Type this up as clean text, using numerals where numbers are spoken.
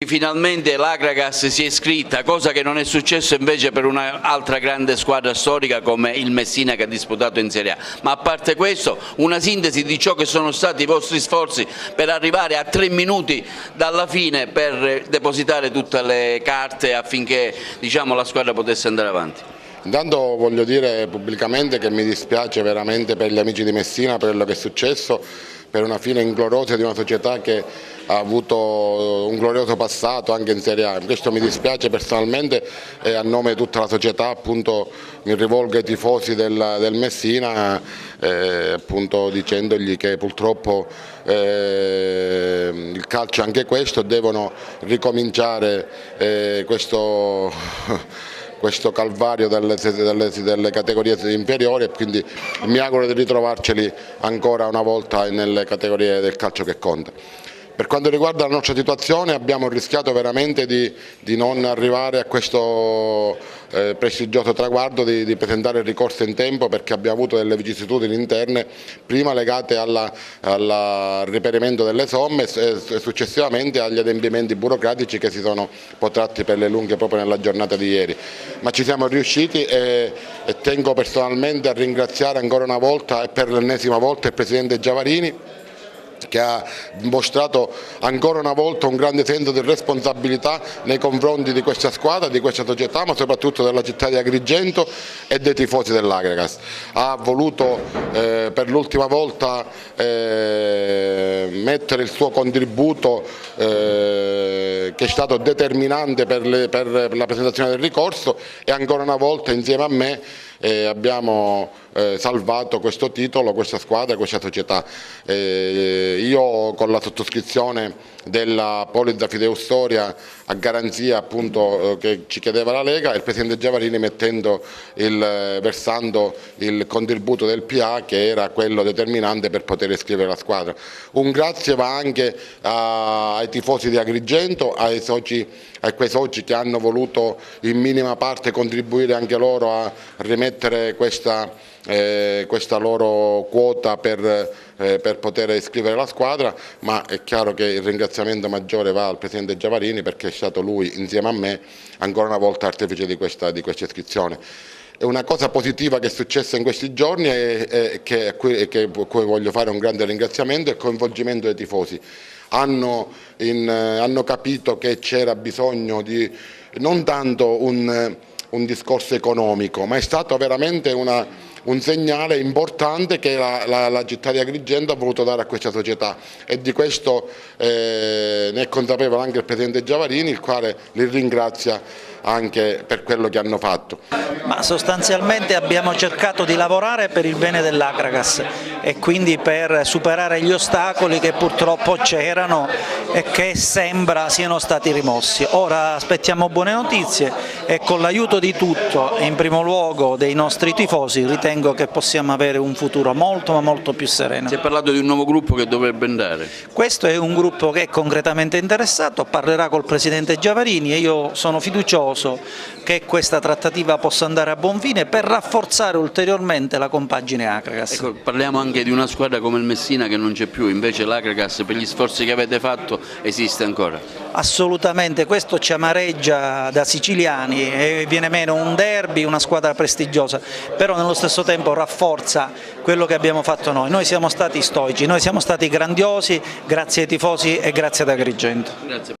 Finalmente l'Agragas si è iscritta, cosa che non è successo invece per un'altra grande squadra storica come il Messina che ha disputato in Serie A. Ma a parte questo, una sintesi di ciò che sono stati i vostri sforzi per arrivare a 3 minuti dalla fine per depositare tutte le carte affinché la squadra potesse andare avanti. Intanto voglio dire pubblicamente che mi dispiace veramente per gli amici di Messina, per quello che è successo, per una fine ingloriosa di una società che ha avuto un glorioso passato anche in Serie A. Questo mi dispiace personalmente e a nome di tutta la società appunto mi rivolgo ai tifosi del Messina appunto dicendogli che purtroppo il calcio è anche questo, devono ricominciare questo calvario delle categorie inferiori e quindi mi auguro di ritrovarceli ancora una volta nelle categorie del calcio che conta. Per quanto riguarda la nostra situazione abbiamo rischiato veramente di non arrivare a questo prestigioso traguardo di presentare il ricorso in tempo, perché abbiamo avuto delle vicissitudini interne, prima legate al reperimento delle somme e successivamente agli adempimenti burocratici che si sono protratti per le lunghe proprio nella giornata di ieri. Ma ci siamo riusciti e tengo personalmente a ringraziare ancora una volta e per l'ennesima volta il Presidente Giavarini, che ha mostrato ancora una volta un grande senso di responsabilità nei confronti di questa squadra, di questa società, ma soprattutto della città di Agrigento e dei tifosi dell'Agragas. Ha voluto per l'ultima volta mettere il suo contributo che è stato determinante per la presentazione del ricorso e ancora una volta insieme a me abbiamo salvato questo titolo, questa squadra e questa società. Io con la sottoscrizione della polizza fideiussoria a garanzia appunto che ci chiedeva la Lega e il Presidente Giavarini versando il contributo del PA che era quello determinante per poter iscrivere la squadra. Un grazie va anche ai tifosi di Agrigento, a quei soci che hanno voluto in minima parte contribuire anche loro a rimettere questa loro quota per poter iscrivere la squadra, ma è chiaro che il ringraziamento maggiore va al Presidente Giavarini perché è stato lui insieme a me ancora una volta artefice di questa iscrizione. È una cosa positiva che è successa in questi giorni e a cui voglio fare un grande ringraziamento è il coinvolgimento dei tifosi. Hanno capito che c'era bisogno di non tanto un discorso economico, ma è stato veramente un segnale importante che la città di Agrigento ha voluto dare a questa società e di questo ne è consapevole anche il Presidente Giavarini, il quale li ringrazia anche per quello che hanno fatto. Ma sostanzialmente abbiamo cercato di lavorare per il bene dell'Agragas e quindi per superare gli ostacoli che purtroppo c'erano e che sembra siano stati rimossi. Ora aspettiamo buone notizie e con l'aiuto di tutto, in primo luogo dei nostri tifosi, ritengo che possiamo avere un futuro molto ma molto più sereno. Si è parlato di un nuovo gruppo che dovrebbe andare. Questo è un gruppo che è concretamente interessato, parlerà col Presidente Giavarini e io sono fiducioso che questa trattativa possa andare a buon fine per rafforzare ulteriormente la compagine Agragas. Ecco, parliamo anche di una squadra come il Messina che non c'è più, invece l'Agragas per gli sforzi che avete fatto esiste ancora. Assolutamente, questo ci amareggia da siciliani e viene meno un derby, una squadra prestigiosa, però nello stesso tempo rafforza quello che abbiamo fatto noi. Noi siamo stati stoici, noi siamo stati grandiosi, grazie ai tifosi e grazie ad Agrigento. Grazie.